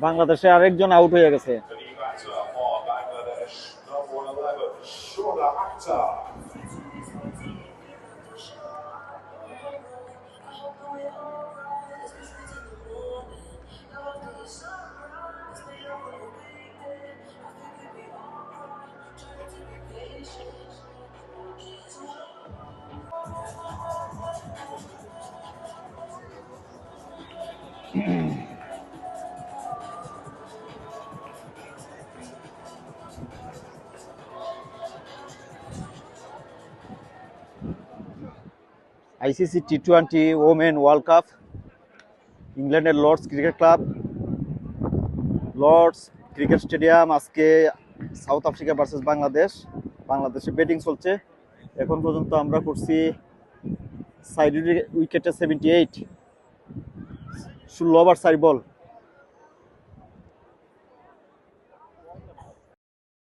বাংলাদেশে আরেকজন আউট হয়ে গেছে। আইসিসি টি20 ওমেন ওয়ার্ল্ড কাপ, ইংল্যান্ডের Lord's cricket club, Lord's cricket stadium. আজকে সাউথ আফ্রিকা ভার্সেস বাংলাদেশ। বাংলাদেশে ব্যাটিং চলছে। এখন পর্যন্ত আমরা করছি সাইড উইকেটে 78, 16 ওভার 4 বল।